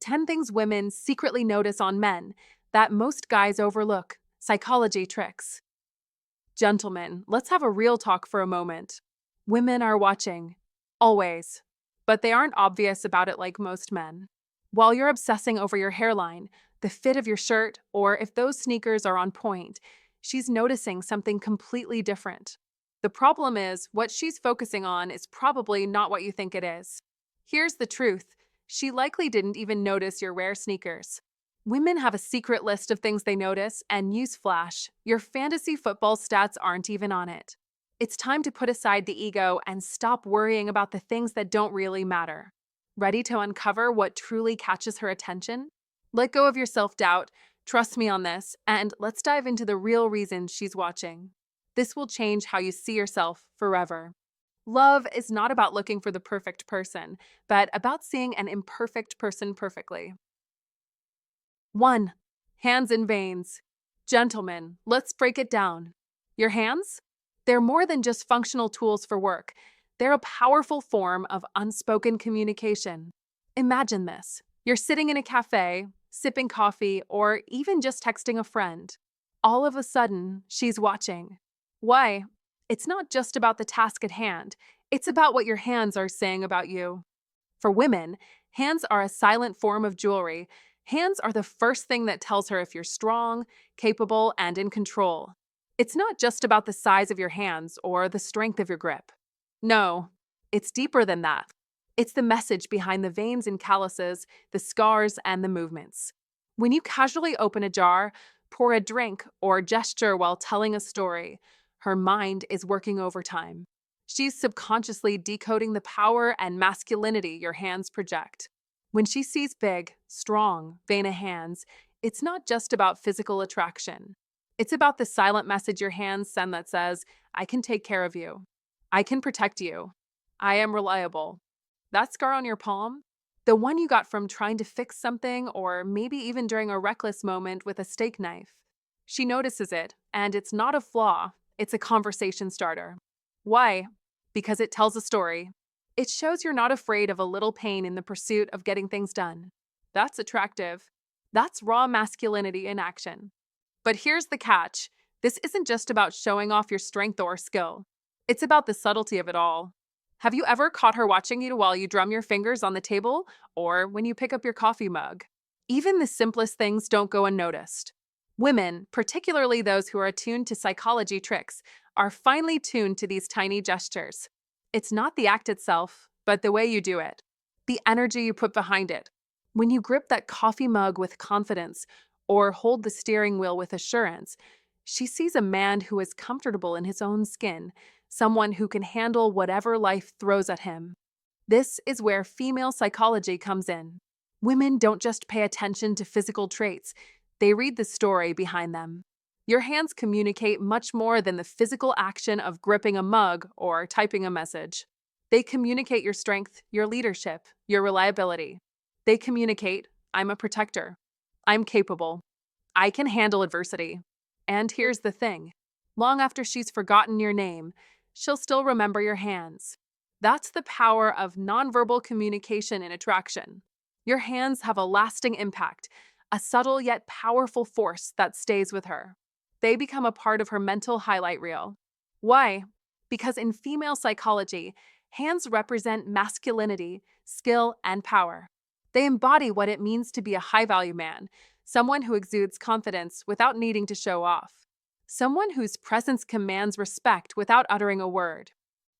10 things women secretly notice on men that most guys overlook. Psychology tricks. Gentlemen, let's have a real talk for a moment. Women are watching. Always. But they aren't obvious about it like most men. While you're obsessing over your hairline, the fit of your shirt, or if those sneakers are on point, she's noticing something completely different. The problem is, what she's focusing on is probably not what you think it is. Here's the truth. She likely didn't even notice your rare sneakers. Women have a secret list of things they notice, and newsflash, your fantasy football stats aren't even on it. It's time to put aside the ego and stop worrying about the things that don't really matter. Ready to uncover what truly catches her attention? Let go of your self-doubt, trust me on this, and let's dive into the real reasons she's watching. This will change how you see yourself forever. Love is not about looking for the perfect person, but about seeing an imperfect person perfectly. 1. Hands and veins. Gentlemen, let's break it down. Your hands? They're more than just functional tools for work. They're a powerful form of unspoken communication. Imagine this. You're sitting in a cafe, sipping coffee, or even just texting a friend. All of a sudden, she's watching. Why? It's not just about the task at hand. It's about what your hands are saying about you. For women, hands are a silent form of jewelry. Hands are the first thing that tells her if you're strong, capable, and in control. It's not just about the size of your hands or the strength of your grip. No, it's deeper than that. It's the message behind the veins and calluses, the scars, and the movements. When you casually open a jar, pour a drink, or gesture while telling a story, her mind is working overtime. She's subconsciously decoding the power and masculinity your hands project. When she sees big, strong, veined hands, it's not just about physical attraction. It's about the silent message your hands send that says, I can take care of you. I can protect you. I am reliable. That scar on your palm? The one you got from trying to fix something or maybe even during a reckless moment with a steak knife. She notices it, and it's not a flaw, it's a conversation starter. Why? Because it tells a story. It shows you're not afraid of a little pain in the pursuit of getting things done. That's attractive. That's raw masculinity in action. But here's the catch. This isn't just about showing off your strength or skill. It's about the subtlety of it all. Have you ever caught her watching you while you drum your fingers on the table or when you pick up your coffee mug? Even the simplest things don't go unnoticed. Women, particularly those who are attuned to psychology tricks, are finely tuned to these tiny gestures. It's not the act itself, but the way you do it. The energy you put behind it. When you grip that coffee mug with confidence or hold the steering wheel with assurance, she sees a man who is comfortable in his own skin, someone who can handle whatever life throws at him. This is where female psychology comes in. Women don't just pay attention to physical traits, they read the story behind them. Your hands communicate much more than the physical action of gripping a mug or typing a message. They communicate your strength, your leadership, your reliability. They communicate, I'm a protector. I'm capable. I can handle adversity. And here's the thing. Long after she's forgotten your name, she'll still remember your hands. That's the power of nonverbal communication in attraction. Your hands have a lasting impact, a subtle yet powerful force that stays with her. They become a part of her mental highlight reel. Why? Because in female psychology, hands represent masculinity, skill, and power. They embody what it means to be a high-value man, someone who exudes confidence without needing to show off, someone whose presence commands respect without uttering a word.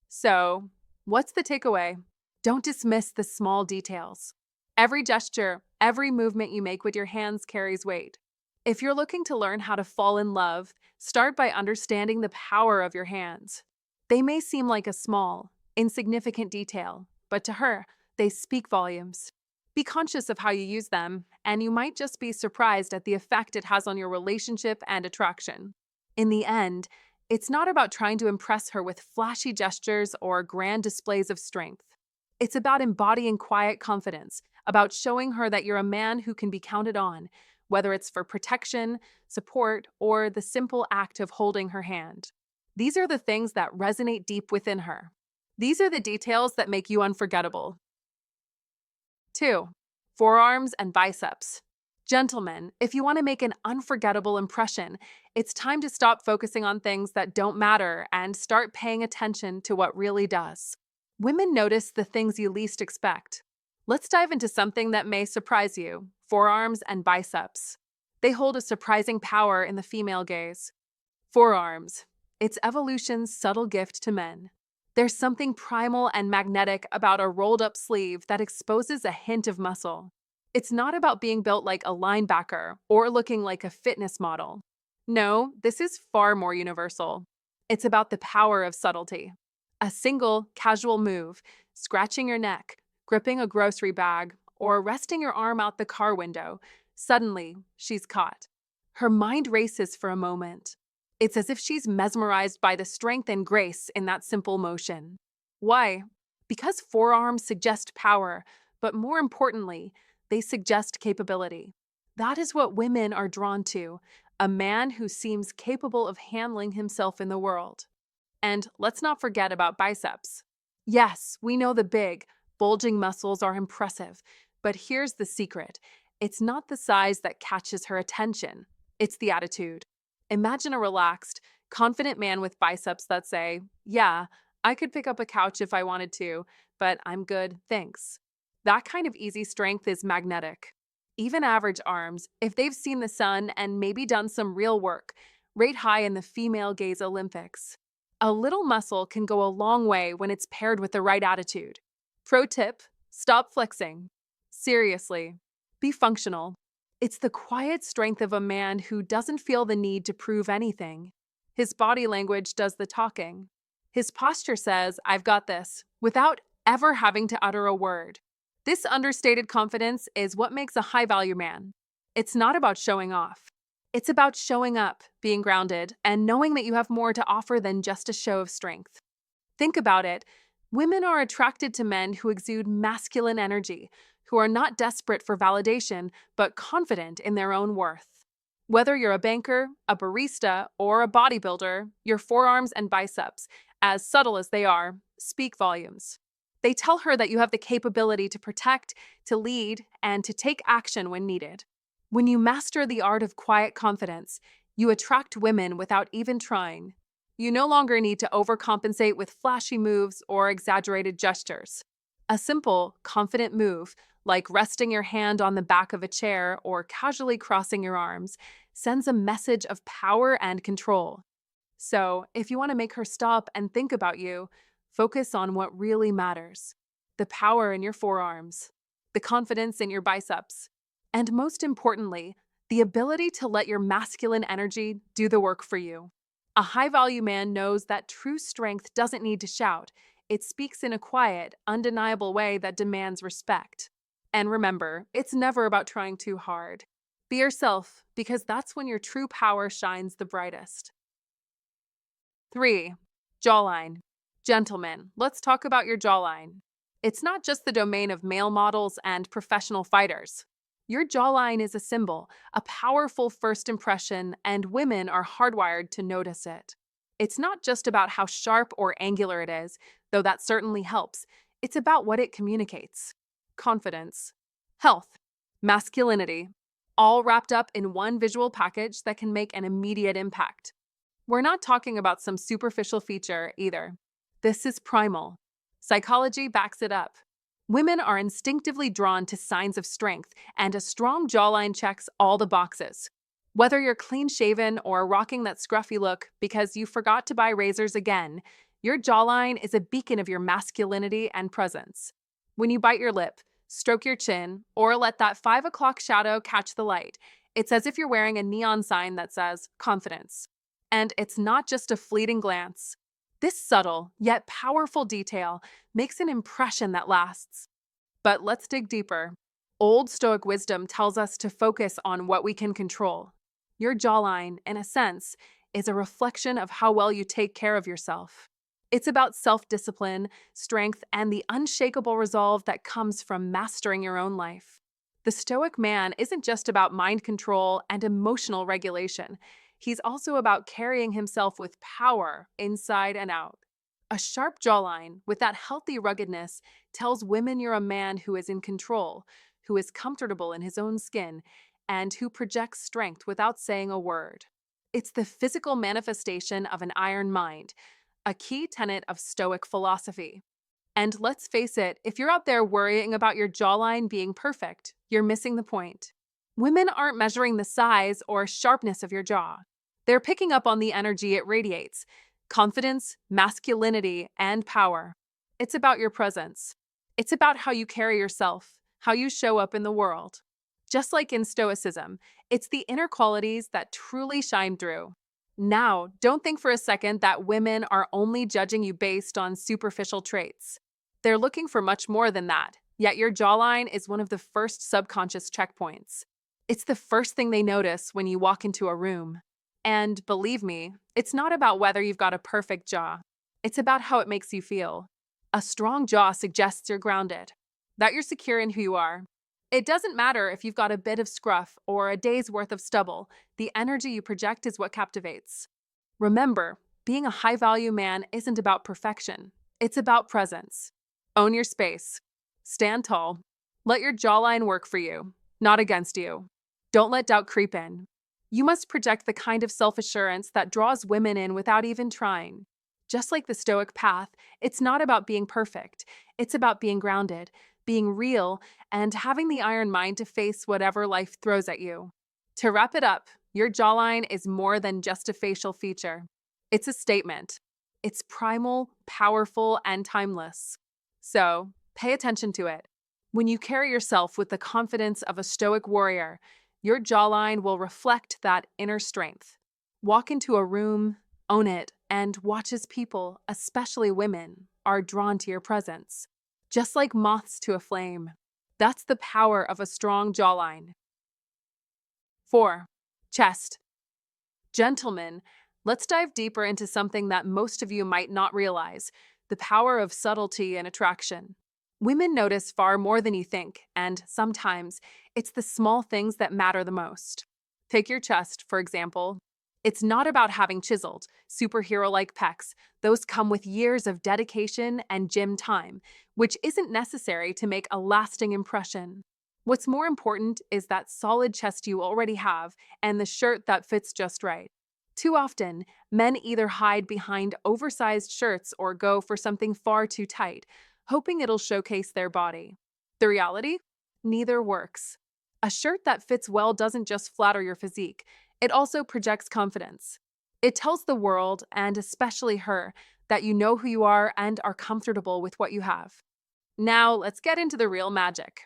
So, what's the takeaway? Don't dismiss the small details. Every gesture, every movement you make with your hands carries weight. If you're looking to learn how to fall in love, start by understanding the power of your hands. They may seem like a small, insignificant detail, but to her, they speak volumes. Be conscious of how you use them, and you might just be surprised at the effect it has on your relationship and attraction. In the end, it's not about trying to impress her with flashy gestures or grand displays of strength. It's about embodying quiet confidence, about showing her that you're a man who can be counted on, whether it's for protection, support, or the simple act of holding her hand. These are the things that resonate deep within her. These are the details that make you unforgettable. 2. forearms and biceps. Gentlemen, if you want to make an unforgettable impression, it's time to stop focusing on things that don't matter and start paying attention to what really does. Women notice the things you least expect. Let's dive into something that may surprise you: forearms and biceps. They hold a surprising power in the female gaze. Forearms. It's evolution's subtle gift to men. There's something primal and magnetic about a rolled up sleeve that exposes a hint of muscle. It's not about being built like a linebacker or looking like a fitness model. No, this is far more universal. It's about the power of subtlety. A single, casual move, scratching your neck, gripping a grocery bag, or resting your arm out the car window, suddenly she's caught. Her mind races for a moment. It's as if she's mesmerized by the strength and grace in that simple motion. Why? Because forearms suggest power, but more importantly, they suggest capability. That is what women are drawn to: a man who seems capable of handling himself in the world. And let's not forget about biceps. Yes, we know the big, bulging muscles are impressive, but here's the secret. It's not the size that catches her attention, it's the attitude. Imagine a relaxed, confident man with biceps that say, "Yeah, I could pick up a couch if I wanted to, but I'm good, thanks." That kind of easy strength is magnetic. Even average arms, if they've seen the sun and maybe done some real work, rate high in the female gaze Olympics. A little muscle can go a long way when it's paired with the right attitude. Pro tip: stop flexing. Seriously, be functional. It's the quiet strength of a man who doesn't feel the need to prove anything. His body language does the talking. His posture says, "I've got this," without ever having to utter a word. This understated confidence is what makes a high-value man. It's not about showing off. It's about showing up, being grounded, and knowing that you have more to offer than just a show of strength. Think about it. Women are attracted to men who exude masculine energy, who are not desperate for validation, but confident in their own worth. Whether you're a banker, a barista, or a bodybuilder, your forearms and biceps, as subtle as they are, speak volumes. They tell her that you have the capability to protect, to lead, and to take action when needed. When you master the art of quiet confidence, you attract women without even trying. You no longer need to overcompensate with flashy moves or exaggerated gestures. A simple, confident move, like resting your hand on the back of a chair or casually crossing your arms, sends a message of power and control. So, if you want to make her stop and think about you, focus on what really matters: the power in your forearms, the confidence in your biceps, and most importantly, the ability to let your masculine energy do the work for you. A high-value man knows that true strength doesn't need to shout. It speaks in a quiet, undeniable way that demands respect. And remember, it's never about trying too hard. Be yourself, because that's when your true power shines the brightest. 3. Jawline. Gentlemen, let's talk about your jawline. It's not just the domain of male models and professional fighters. Your jawline is a symbol, a powerful first impression, and women are hardwired to notice it. It's not just about how sharp or angular it is, though that certainly helps. It's about what it communicates: confidence, health, masculinity, all wrapped up in one visual package that can make an immediate impact. We're not talking about some superficial feature either. This is primal. Psychology backs it up. Women are instinctively drawn to signs of strength, and a strong jawline checks all the boxes. Whether you're clean-shaven or rocking that scruffy look because you forgot to buy razors again, your jawline is a beacon of your masculinity and presence. When you bite your lip, stroke your chin, or let that 5 o'clock shadow catch the light, it's as if you're wearing a neon sign that says confidence. And it's not just a fleeting glance. This subtle, yet powerful detail makes an impression that lasts. But let's dig deeper. Old Stoic wisdom tells us to focus on what we can control. Your jawline, in a sense, is a reflection of how well you take care of yourself. It's about self-discipline, strength, and the unshakable resolve that comes from mastering your own life. The Stoic man isn't just about mind control and emotional regulation. He's also about carrying himself with power inside and out. A sharp jawline with that healthy ruggedness tells women you're a man who is in control, who is comfortable in his own skin, and who projects strength without saying a word. It's the physical manifestation of an iron mind, a key tenet of Stoic philosophy. And let's face it, if you're out there worrying about your jawline being perfect, you're missing the point. Women aren't measuring the size or sharpness of your jaw. They're picking up on the energy it radiates: confidence, masculinity, and power. It's about your presence. It's about how you carry yourself, how you show up in the world. Just like in Stoicism, it's the inner qualities that truly shine through. Now, don't think for a second that women are only judging you based on superficial traits. They're looking for much more than that, yet your jawline is one of the first subconscious checkpoints. It's the first thing they notice when you walk into a room. And believe me, it's not about whether you've got a perfect jaw. It's about how it makes you feel. A strong jaw suggests you're grounded, that you're secure in who you are. It doesn't matter if you've got a bit of scruff or a day's worth of stubble, the energy you project is what captivates. Remember, being a high-value man isn't about perfection. It's about presence. Own your space. Stand tall. Let your jawline work for you, not against you. Don't let doubt creep in. You must project the kind of self-assurance that draws women in without even trying. Just like the Stoic path, it's not about being perfect. It's about being grounded, being real, and having the iron mind to face whatever life throws at you. To wrap it up, your jawline is more than just a facial feature. It's a statement. It's primal, powerful, and timeless. So, pay attention to it. When you carry yourself with the confidence of a Stoic warrior, your jawline will reflect that inner strength. Walk into a room, own it, and watch as people, especially women, are drawn to your presence. Just like moths to a flame. That's the power of a strong jawline. 4. Chest. Gentlemen, let's dive deeper into something that most of you might not realize: the power of subtlety and attraction. Women notice far more than you think, and sometimes it's the small things that matter the most. Take your chest, for example. It's not about having chiseled, superhero-like pecs. Those come with years of dedication and gym time, which isn't necessary to make a lasting impression. What's more important is that solid chest you already have and the shirt that fits just right. Too often, men either hide behind oversized shirts or go for something far too tight, hoping it'll showcase their body. The reality? Neither works. A shirt that fits well doesn't just flatter your physique, it also projects confidence. It tells the world, and especially her, that you know who you are and are comfortable with what you have. Now, let's get into the real magic.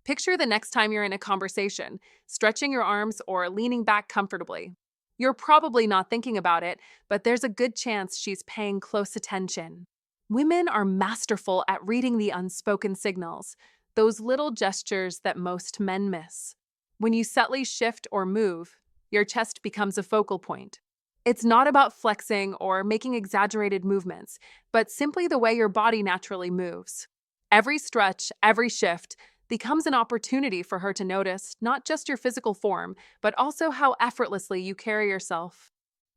Picture the next time you're in a conversation, stretching your arms or leaning back comfortably. You're probably not thinking about it, but there's a good chance she's paying close attention. Women are masterful at reading the unspoken signals, those little gestures that most men miss. When you subtly shift or move, your chest becomes a focal point. It's not about flexing or making exaggerated movements, but simply the way your body naturally moves. Every stretch, every shift, becomes an opportunity for her to notice not just your physical form, but also how effortlessly you carry yourself.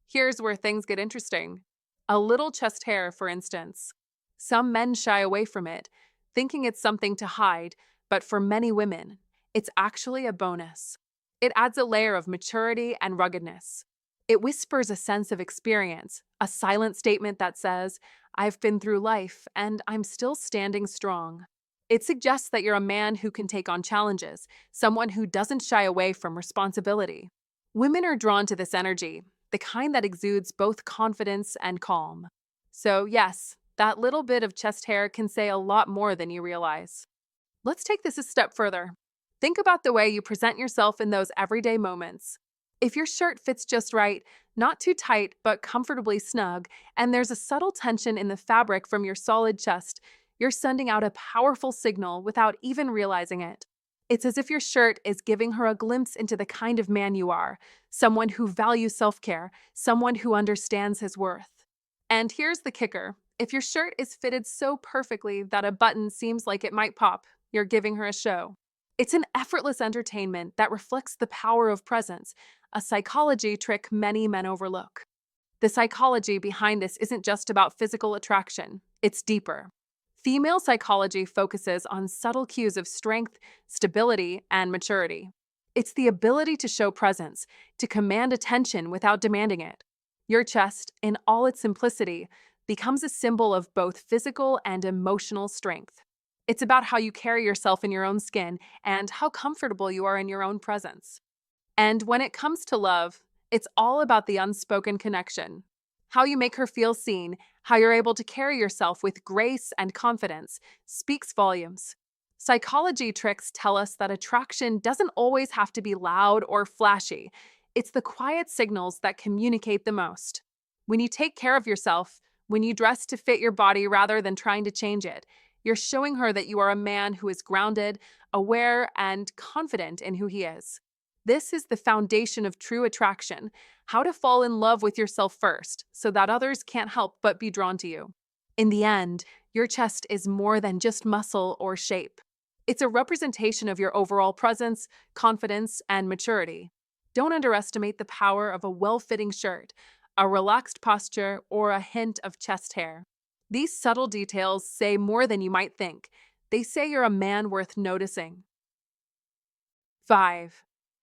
Here's where things get interesting. A little chest hair, for instance. Some men shy away from it, thinking it's something to hide, but for many women, it's actually a bonus. It adds a layer of maturity and ruggedness. It whispers a sense of experience, a silent statement that says, "I've been through life, and I'm still standing strong." It suggests that you're a man who can take on challenges, someone who doesn't shy away from responsibility. Women are drawn to this energy, the kind that exudes both confidence and calm. So yes, that little bit of chest hair can say a lot more than you realize. Let's take this a step further. Think about the way you present yourself in those everyday moments. If your shirt fits just right, not too tight but comfortably snug, and there's a subtle tension in the fabric from your solid chest, you're sending out a powerful signal without even realizing it. It's as if your shirt is giving her a glimpse into the kind of man you are, someone who values self-care, someone who understands his worth. And here's the kicker. If your shirt is fitted so perfectly that a button seems like it might pop, you're giving her a show. It's an effortless entertainment that reflects the power of presence, a psychology trick many men overlook. The psychology behind this isn't just about physical attraction, it's deeper. Female psychology focuses on subtle cues of strength, stability, and maturity. It's the ability to show presence, to command attention without demanding it. Your chest, in all its simplicity, becomes a symbol of both physical and emotional strength. It's about how you carry yourself in your own skin and how comfortable you are in your own presence. And when it comes to love, it's all about the unspoken connection. How you make her feel seen, how you're able to carry yourself with grace and confidence, speaks volumes. Psychology tricks tell us that attraction doesn't always have to be loud or flashy. It's the quiet signals that communicate the most. When you take care of yourself, when you dress to fit your body rather than trying to change it, you're showing her that you are a man who is grounded, aware, and confident in who he is. This is the foundation of true attraction, how to fall in love with yourself first so that others can't help but be drawn to you. In the end, your chest is more than just muscle or shape. It's a representation of your overall presence, confidence, and maturity. Don't underestimate the power of a well-fitting shirt, a relaxed posture, or a hint of chest hair. These subtle details say more than you might think. They say you're a man worth noticing. 5.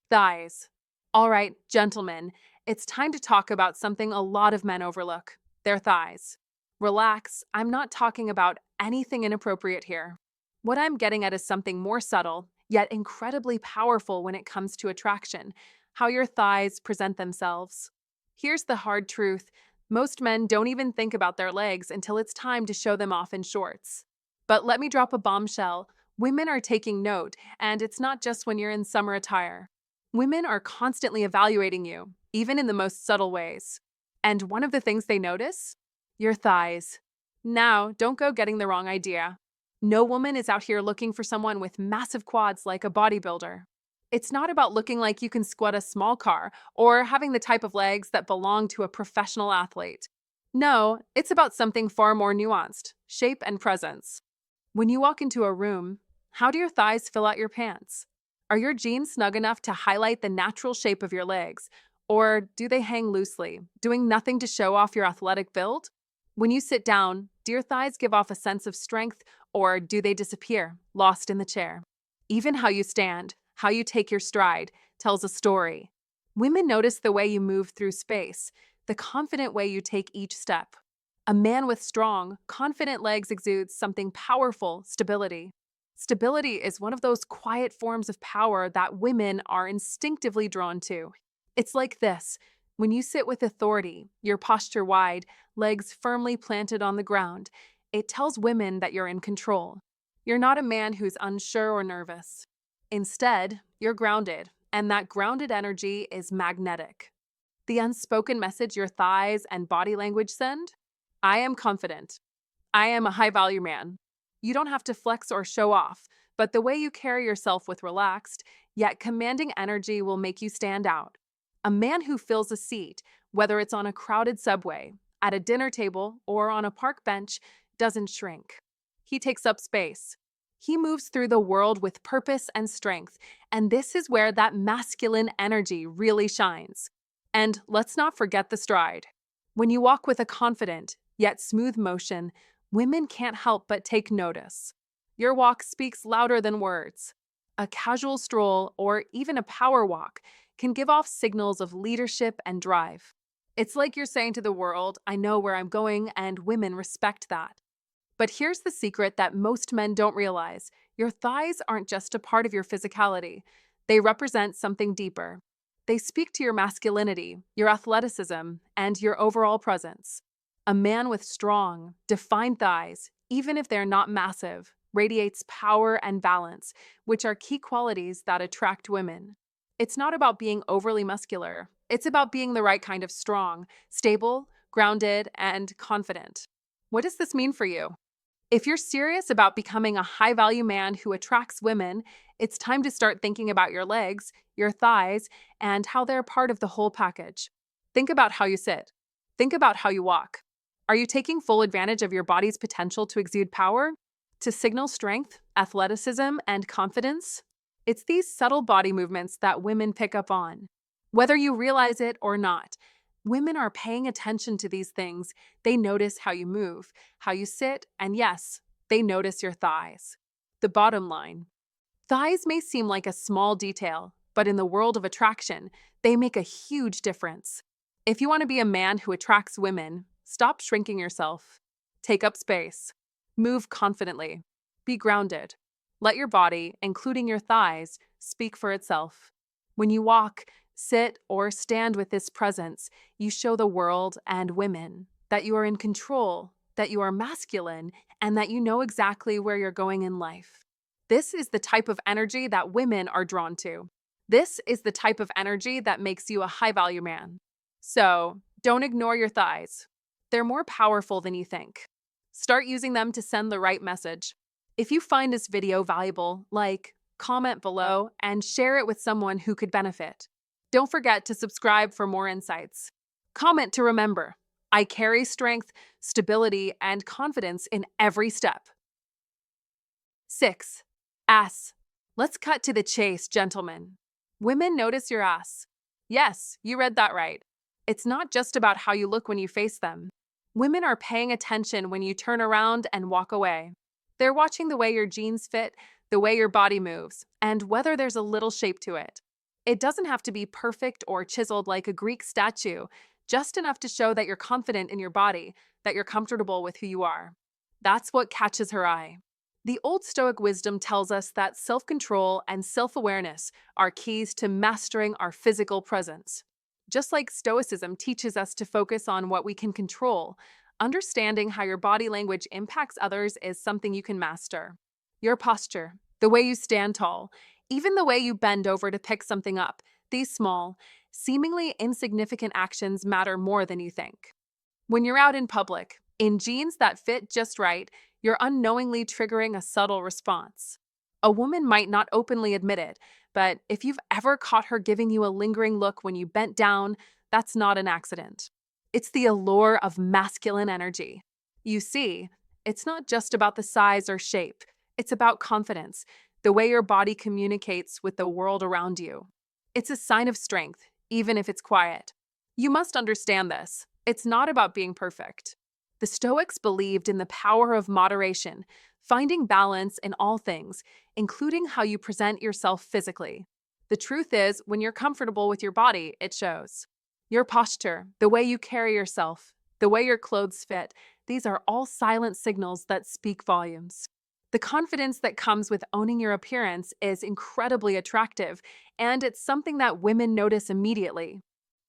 Thighs. All right, gentlemen, it's time to talk about something a lot of men overlook: their thighs. Relax, I'm not talking about anything inappropriate here. What I'm getting at is something more subtle, yet incredibly powerful when it comes to attraction: how your thighs present themselves. Here's the hard truth: most men don't even think about their legs until it's time to show them off in shorts. But let me drop a bombshell: women are taking note, and it's not just when you're in summer attire. Women are constantly evaluating you, even in the most subtle ways. And one of the things they notice? Your thighs. Now, don't go getting the wrong idea. No woman is out here looking for someone with massive quads like a bodybuilder. It's not about looking like you can squat a small car or having the type of legs that belong to a professional athlete. No, it's about something far more nuanced: shape and presence. When you walk into a room, how do your thighs fill out your pants? Are your jeans snug enough to highlight the natural shape of your legs? Or do they hang loosely, doing nothing to show off your athletic build? When you sit down, do your thighs give off a sense of strength, or do they disappear, lost in the chair? Even how you stand, how you take your stride, tells a story. Women notice the way you move through space, the confident way you take each step. A man with strong, confident legs exudes something powerful: stability. Stability is one of those quiet forms of power that women are instinctively drawn to. It's like this: when you sit with authority, your posture wide, legs firmly planted on the ground, it tells women that you're in control. You're not a man who's unsure or nervous. Instead, you're grounded, and that grounded energy is magnetic. The unspoken message your thighs and body language send? I am confident. I am a high-value man. You don't have to flex or show off, but the way you carry yourself with relaxed, yet commanding energy will make you stand out. A man who fills a seat, whether it's on a crowded subway, at a dinner table, or on a park bench, doesn't shrink. He takes up space. He moves through the world with purpose and strength, and this is where that masculine energy really shines. And let's not forget the stride. When you walk with a confident, yet smooth motion, women can't help but take notice. Your walk speaks louder than words. A casual stroll, or even a power walk, can give off signals of leadership and drive. It's like you're saying to the world, I know where I'm going, and women respect that. But here's the secret that most men don't realize: your thighs aren't just a part of your physicality. They represent something deeper. They speak to your masculinity, your athleticism, and your overall presence. A man with strong, defined thighs, even if they're not massive, radiates power and balance, which are key qualities that attract women. It's not about being overly muscular. It's about being the right kind of strong, stable, grounded, and confident. What does this mean for you? If you're serious about becoming a high-value man who attracts women, it's time to start thinking about your legs, your thighs, and how they're part of the whole package. Think about how you sit. Think about how you walk. Are you taking full advantage of your body's potential to exude power, to signal strength, athleticism, and confidence? It's these subtle body movements that women pick up on. Whether you realize it or not, women are paying attention to these things. They notice how you move, how you sit, and yes, they notice your thighs. The bottom line: thighs may seem like a small detail, but in the world of attraction, they make a huge difference. If you want to be a man who attracts women, stop shrinking yourself. Take up space. Move confidently. Be grounded. Let your body, including your thighs, speak for itself. When you walk, sit, or stand with this presence, you show the world and women that you are in control, that you are masculine, and that you know exactly where you're going in life. This is the type of energy that women are drawn to. This is the type of energy that makes you a high-value man. So, don't ignore your thighs. They're more powerful than you think. Start using them to send the right message. If you find this video valuable, like, comment below, and share it with someone who could benefit. Don't forget to subscribe for more insights. Comment to remember: I carry strength, stability, and confidence in every step. 6. Ass. Let's cut to the chase, gentlemen. Women notice your ass. Yes, you read that right. It's not just about how you look when you face them. Women are paying attention when you turn around and walk away. They're watching the way your jeans fit, the way your body moves, and whether there's a little shape to it. It doesn't have to be perfect or chiseled like a Greek statue, just enough to show that you're confident in your body, that you're comfortable with who you are. That's what catches her eye. The Old Stoic wisdom tells us that self-control and self-awareness are keys to mastering our physical presence. Just like Stoicism teaches us to focus on what we can control, understanding how your body language impacts others is something you can master. Your posture, the way you stand tall, even the way you bend over to pick something up, these small, seemingly insignificant actions matter more than you think. When you're out in public, in jeans that fit just right, you're unknowingly triggering a subtle response. A woman might not openly admit it, but if you've ever caught her giving you a lingering look when you bent down, that's not an accident. It's the allure of masculine energy. You see, it's not just about the size or shape. It's about confidence, the way your body communicates with the world around you. It's a sign of strength, even if it's quiet. You must understand this. It's not about being perfect. The Stoics believed in the power of moderation, finding balance in all things, including how you present yourself physically. The truth is, when you're comfortable with your body, it shows. Your posture, the way you carry yourself, the way your clothes fit, these are all silent signals that speak volumes. The confidence that comes with owning your appearance is incredibly attractive, and it's something that women notice immediately.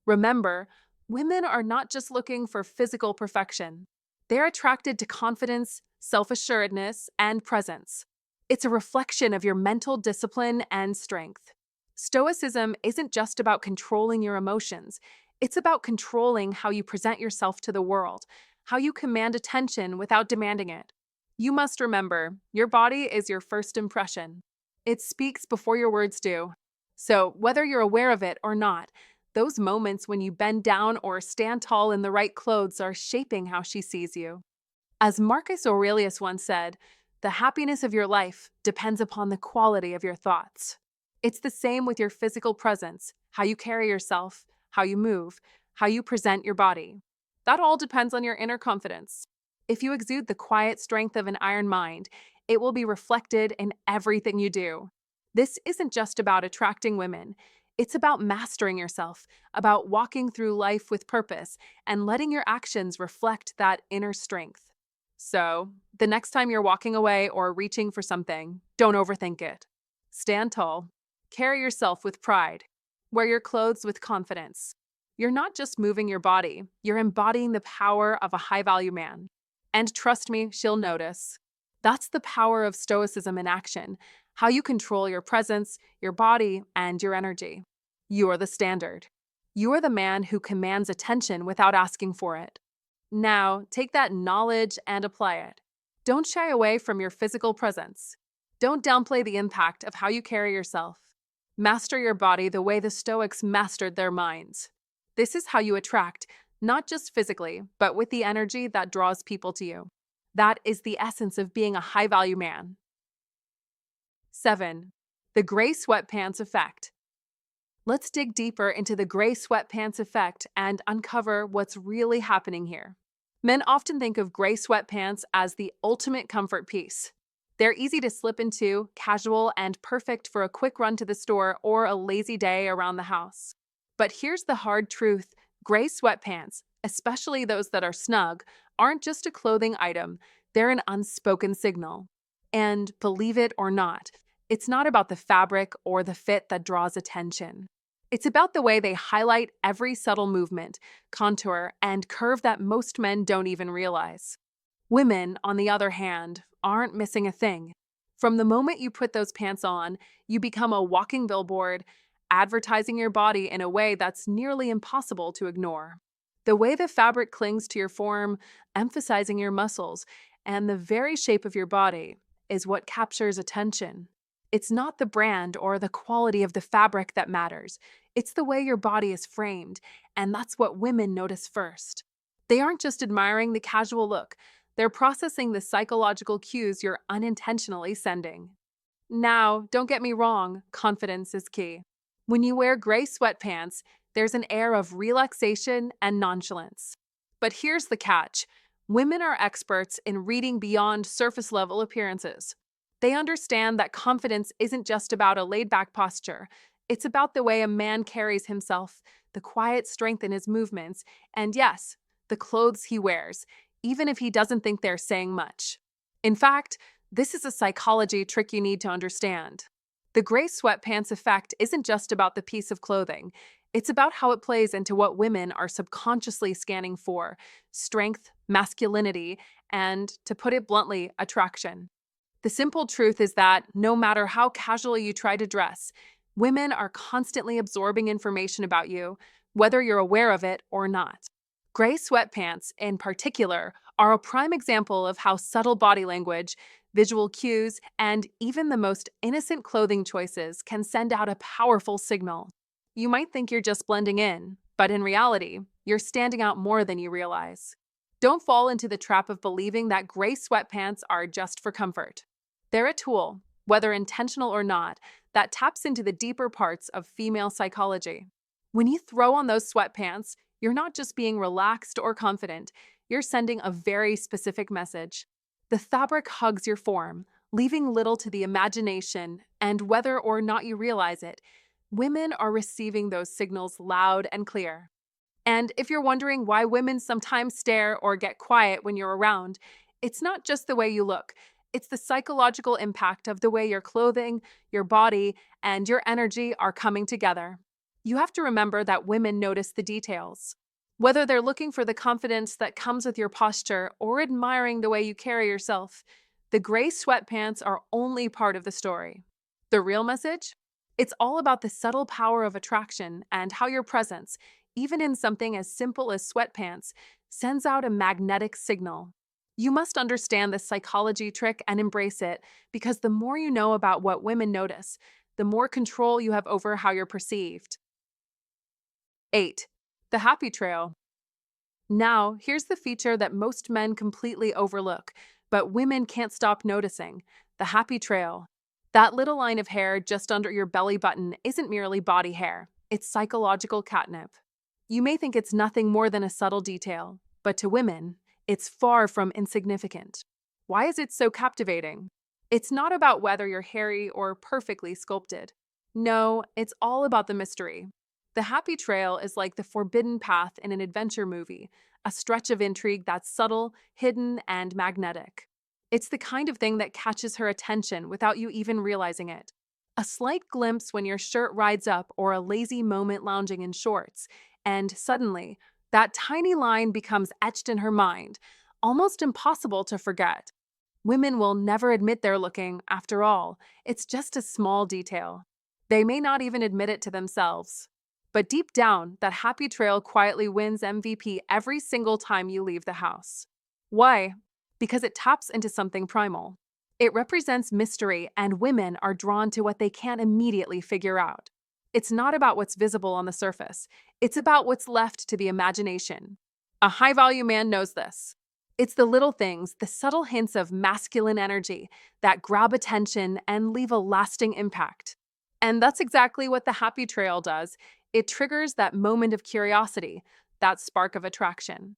Remember, women are not just looking for physical perfection. They're attracted to confidence, self-assuredness, and presence. It's a reflection of your mental discipline and strength. Stoicism isn't just about controlling your emotions. It's about controlling how you present yourself to the world, how you command attention without demanding it. You must remember, your body is your first impression. It speaks before your words do. So, whether you're aware of it or not, those moments when you bend down or stand tall in the right clothes are shaping how she sees you. As Marcus Aurelius once said, the happiness of your life depends upon the quality of your thoughts. It's the same with your physical presence, how you carry yourself, how you move, how you present your body. That all depends on your inner confidence. If you exude the quiet strength of an iron mind, it will be reflected in everything you do. This isn't just about attracting women. It's about mastering yourself, about walking through life with purpose, and letting your actions reflect that inner strength. So, the next time you're walking away or reaching for something, don't overthink it. Stand tall. Carry yourself with pride. Wear your clothes with confidence. You're not just moving your body, you're embodying the power of a high-value man. And trust me, she'll notice. That's the power of Stoicism in action, how you control your presence, your body, and your energy. You're the standard. You are the man who commands attention without asking for it. Now, take that knowledge and apply it. Don't shy away from your physical presence. Don't downplay the impact of how you carry yourself. Master your body the way the Stoics mastered their minds. This is how you attract, not just physically, but with the energy that draws people to you. That is the essence of being a high-value man. 7. The gray sweatpants effect. Let's dig deeper into the gray sweatpants effect and uncover what's really happening here. Men often think of gray sweatpants as the ultimate comfort piece. They're easy to slip into, casual, and perfect for a quick run to the store or a lazy day around the house. But here's the hard truth: gray sweatpants, especially those that are snug, aren't just a clothing item, they're an unspoken signal. And believe it or not, it's not about the fabric or the fit that draws attention. It's about the way they highlight every subtle movement, contour, and curve that most men don't even realize. Women, on the other hand, aren't missing a thing. From the moment you put those pants on, you become a walking billboard, advertising your body in a way that's nearly impossible to ignore. The way the fabric clings to your form, emphasizing your muscles, and the very shape of your body is what captures attention. It's not the brand or the quality of the fabric that matters. It's the way your body is framed, and that's what women notice first. They aren't just admiring the casual look, they're processing the psychological cues you're unintentionally sending. Now, don't get me wrong, confidence is key. When you wear gray sweatpants, there's an air of relaxation and nonchalance. But here's the catch: women are experts in reading beyond surface level appearances. They understand that confidence isn't just about a laid back posture, it's about the way a man carries himself, the quiet strength in his movements, and yes, the clothes he wears, even if he doesn't think they're saying much. In fact, this is a psychology trick you need to understand. The gray sweatpants effect isn't just about the piece of clothing, it's about how it plays into what women are subconsciously scanning for: strength, masculinity, and, to put it bluntly, attraction. The simple truth is that no matter how casually you try to dress, women are constantly absorbing information about you, whether you're aware of it or not. Gray sweatpants, in particular, are a prime example of how subtle body language, visual cues, and even the most innocent clothing choices can send out a powerful signal. You might think you're just blending in, but in reality, you're standing out more than you realize. Don't fall into the trap of believing that gray sweatpants are just for comfort. They're a tool, whether intentional or not, that taps into the deeper parts of female psychology. When you throw on those sweatpants, you're not just being relaxed or confident, you're sending a very specific message. The fabric hugs your form, leaving little to the imagination, and whether or not you realize it, women are receiving those signals loud and clear. And if you're wondering why women sometimes stare or get quiet when you're around, it's not just the way you look. It's the psychological impact of the way your clothing, your body, and your energy are coming together. You have to remember that women notice the details. Whether they're looking for the confidence that comes with your posture or admiring the way you carry yourself, the gray sweatpants are only part of the story. The real message? It's all about the subtle power of attraction and how your presence, even in something as simple as sweatpants, sends out a magnetic signal. You must understand this psychology trick and embrace it, because the more you know about what women notice, the more control you have over how you're perceived. 8. The happy trail. Now, here's the feature that most men completely overlook, but women can't stop noticing: the happy trail. That little line of hair just under your belly button isn't merely body hair, it's psychological catnip. You may think it's nothing more than a subtle detail, but to women, it's far from insignificant. Why is it so captivating? It's not about whether you're hairy or perfectly sculpted. No, it's all about the mystery. The happy trail is like the forbidden path in an adventure movie, a stretch of intrigue that's subtle, hidden, and magnetic. It's the kind of thing that catches her attention without you even realizing it. A slight glimpse when your shirt rides up, or a lazy moment lounging in shorts, and suddenly, that tiny line becomes etched in her mind, almost impossible to forget. Women will never admit they're looking, after all. It's just a small detail. They may not even admit it to themselves. But deep down, that happy trail quietly wins MVP every single time you leave the house. Why? Because it taps into something primal. It represents mystery, and women are drawn to what they can't immediately figure out. It's not about what's visible on the surface. It's about what's left to the imagination. A high-value man knows this. It's the little things, the subtle hints of masculine energy that grab attention and leave a lasting impact. And that's exactly what the happy trail does. It triggers that moment of curiosity, that spark of attraction.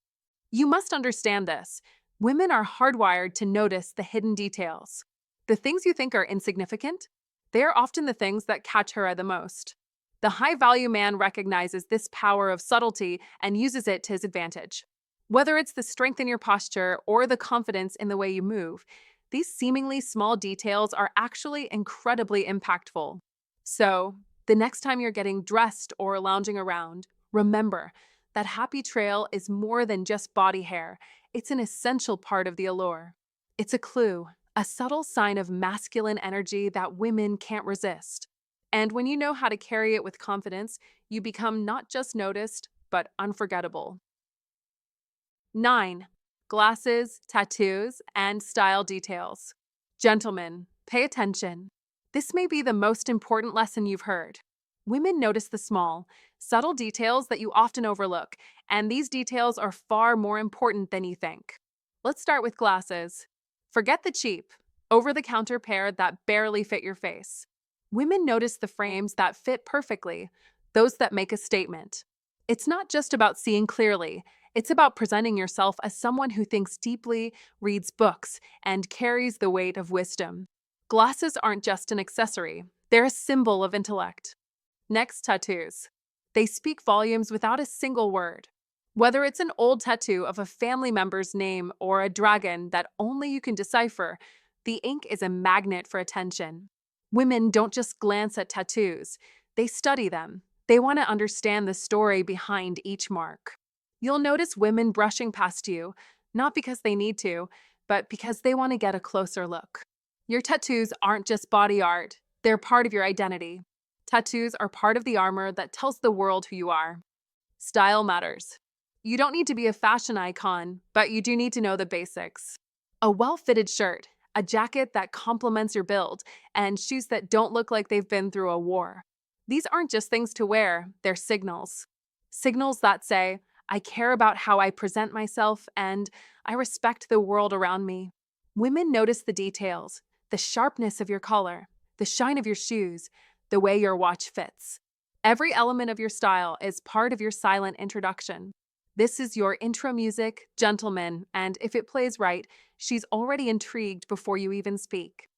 You must understand this. Women are hardwired to notice the hidden details. The things you think are insignificant, they are often the things that catch her eye the most. The high-value man recognizes this power of subtlety and uses it to his advantage. Whether it's the strength in your posture or the confidence in the way you move, these seemingly small details are actually incredibly impactful. So, the next time you're getting dressed or lounging around, remember that happy trail is more than just body hair. It's an essential part of the allure. It's a clue, a subtle sign of masculine energy that women can't resist. And when you know how to carry it with confidence, you become not just noticed, but unforgettable. 9. Glasses, tattoos, and style details. Gentlemen, pay attention. This may be the most important lesson you've heard. Women notice the small, subtle details that you often overlook, and these details are far more important than you think. Let's start with glasses. Forget the cheap, over-the-counter pair that barely fit your face. Women notice the frames that fit perfectly, those that make a statement. It's not just about seeing clearly, it's about presenting yourself as someone who thinks deeply, reads books, and carries the weight of wisdom. Glasses aren't just an accessory, they're a symbol of intellect. Next, tattoos. They speak volumes without a single word. Whether it's an old tattoo of a family member's name or a dragon that only you can decipher, the ink is a magnet for attention. Women don't just glance at tattoos, they study them. They want to understand the story behind each mark. You'll notice women brushing past you, not because they need to, but because they want to get a closer look. Your tattoos aren't just body art, they're part of your identity. Tattoos are part of the armor that tells the world who you are. Style matters. You don't need to be a fashion icon, but you do need to know the basics. A well-fitted shirt, a jacket that complements your build, and shoes that don't look like they've been through a war. These aren't just things to wear, they're signals. Signals that say, I care about how I present myself and I respect the world around me. Women notice the details, the sharpness of your collar, the shine of your shoes, the way your watch fits. Every element of your style is part of your silent introduction. This is your intro music, gentlemen, and if it plays right, she's already intrigued before you even speak.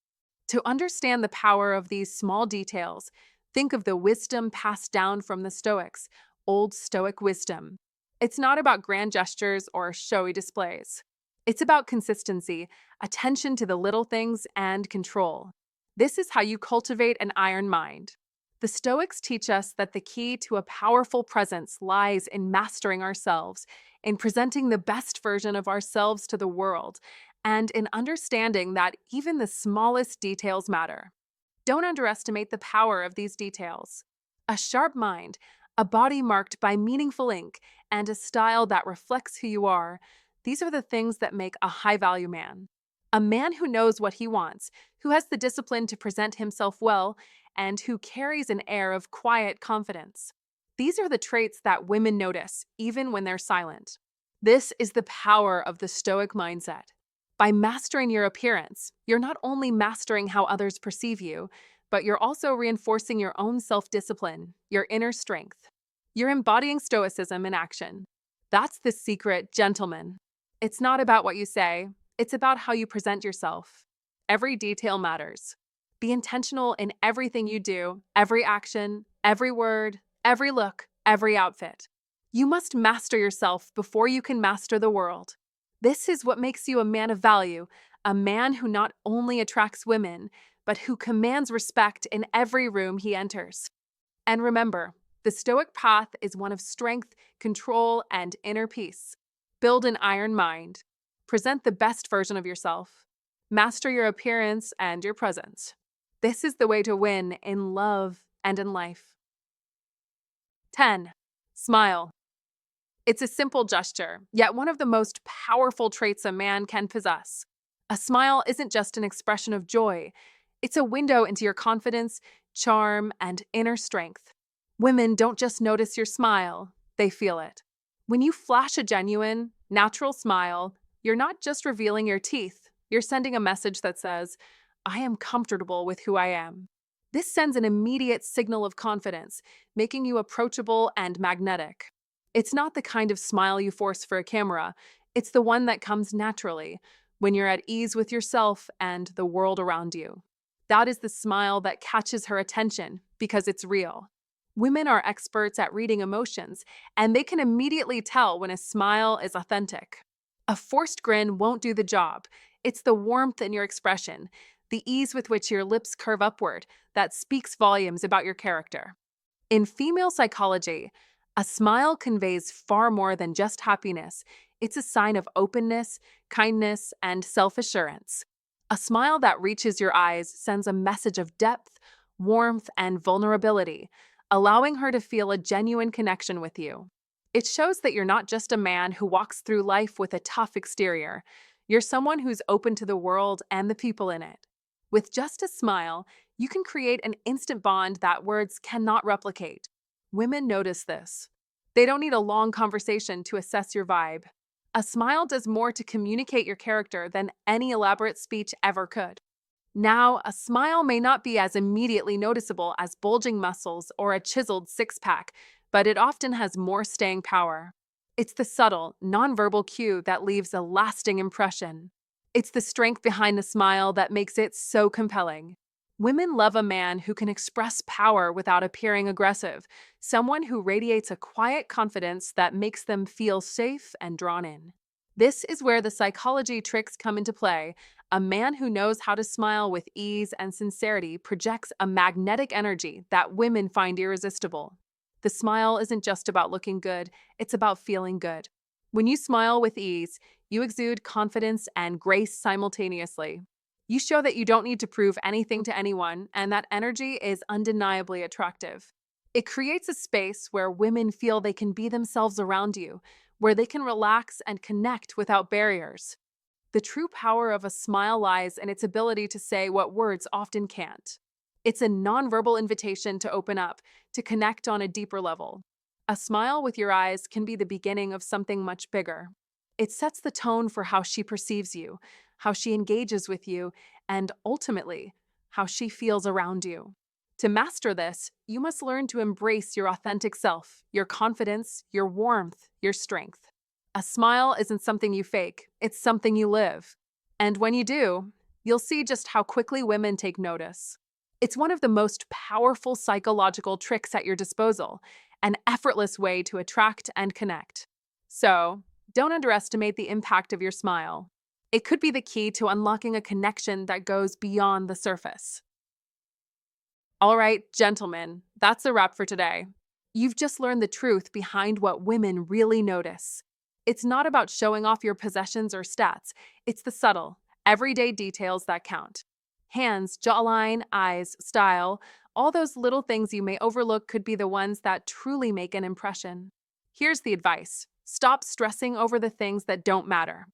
To understand the power of these small details, think of the wisdom passed down from the Stoics, Old Stoic wisdom. It's not about grand gestures or showy displays. It's about consistency, attention to the little things, and control. This is how you cultivate an iron mind. The Stoics teach us that the key to a powerful presence lies in mastering ourselves, in presenting the best version of ourselves to the world, and in understanding that even the smallest details matter. Don't underestimate the power of these details. A sharp mind, a body marked by meaningful ink, and a style that reflects who you are, these are the things that make a high-value man. A man who knows what he wants, who has the discipline to present himself well, and who carries an air of quiet confidence. These are the traits that women notice, even when they're silent. This is the power of the Stoic mindset. By mastering your appearance, you're not only mastering how others perceive you, but you're also reinforcing your own self-discipline, your inner strength. You're embodying Stoicism in action. That's the secret, gentlemen. It's not about what you say, it's about how you present yourself. Every detail matters. Be intentional in everything you do, every action, every word, every look, every outfit. You must master yourself before you can master the world. This is what makes you a man of value, a man who not only attracts women, but who commands respect in every room he enters. And remember, the Stoic path is one of strength, control, and inner peace. Build an iron mind. Present the best version of yourself. Master your appearance and your presence. This is the way to win in love and in life. 10. Smile. It's a simple gesture, yet one of the most powerful traits a man can possess. A smile isn't just an expression of joy. It's a window into your confidence, charm, and inner strength. Women don't just notice your smile, they feel it. When you flash a genuine, natural smile, you're not just revealing your teeth, you're sending a message that says, I am comfortable with who I am. This sends an immediate signal of confidence, making you approachable and magnetic. It's not the kind of smile you force for a camera. It's the one that comes naturally, when you're at ease with yourself and the world around you. That is the smile that catches her attention because it's real. Women are experts at reading emotions, and they can immediately tell when a smile is authentic. A forced grin won't do the job. It's the warmth in your expression, the ease with which your lips curve upward, that speaks volumes about your character. In female psychology, a smile conveys far more than just happiness. It's a sign of openness, kindness, and self-assurance. A smile that reaches your eyes sends a message of depth, warmth, and vulnerability, allowing her to feel a genuine connection with you. It shows that you're not just a man who walks through life with a tough exterior. You're someone who's open to the world and the people in it. With just a smile, you can create an instant bond that words cannot replicate. Women notice this. They don't need a long conversation to assess your vibe. A smile does more to communicate your character than any elaborate speech ever could. Now, a smile may not be as immediately noticeable as bulging muscles or a chiseled six-pack, but it often has more staying power. It's the subtle, nonverbal cue that leaves a lasting impression. It's the strength behind the smile that makes it so compelling. Women love a man who can express power without appearing aggressive, someone who radiates a quiet confidence that makes them feel safe and drawn in. This is where the psychology tricks come into play. A man who knows how to smile with ease and sincerity projects a magnetic energy that women find irresistible. The smile isn't just about looking good, it's about feeling good. When you smile with ease, you exude confidence and grace simultaneously. You show that you don't need to prove anything to anyone, and that energy is undeniably attractive. It creates a space where women feel they can be themselves around you, where they can relax and connect without barriers. The true power of a smile lies in its ability to say what words often can't. It's a nonverbal invitation to open up, to connect on a deeper level. A smile with your eyes can be the beginning of something much bigger. It sets the tone for how she perceives you, how she engages with you, and ultimately, how she feels around you. To master this, you must learn to embrace your authentic self, your confidence, your warmth, your strength. A smile isn't something you fake, it's something you live. And when you do, you'll see just how quickly women take notice. It's one of the most powerful psychological tricks at your disposal, an effortless way to attract and connect. So, don't underestimate the impact of your smile. It could be the key to unlocking a connection that goes beyond the surface. All right, gentlemen, that's a wrap for today. You've just learned the truth behind what women really notice. It's not about showing off your possessions or stats. It's the subtle, everyday details that count. Hands, jawline, eyes, style, all those little things you may overlook could be the ones that truly make an impression. Here's the advice. Stop stressing over the things that don't matter.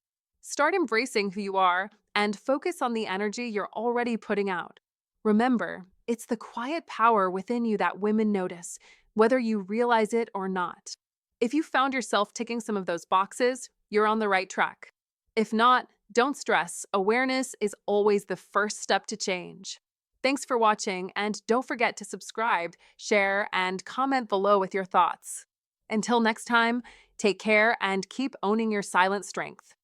Start embracing who you are and focus on the energy you're already putting out. Remember, it's the quiet power within you that women notice, whether you realize it or not. If you found yourself ticking some of those boxes, you're on the right track. If not, don't stress. Awareness is always the first step to change. Thanks for watching, and don't forget to subscribe, share, and comment below with your thoughts. Until next time, take care and keep owning your silent strength.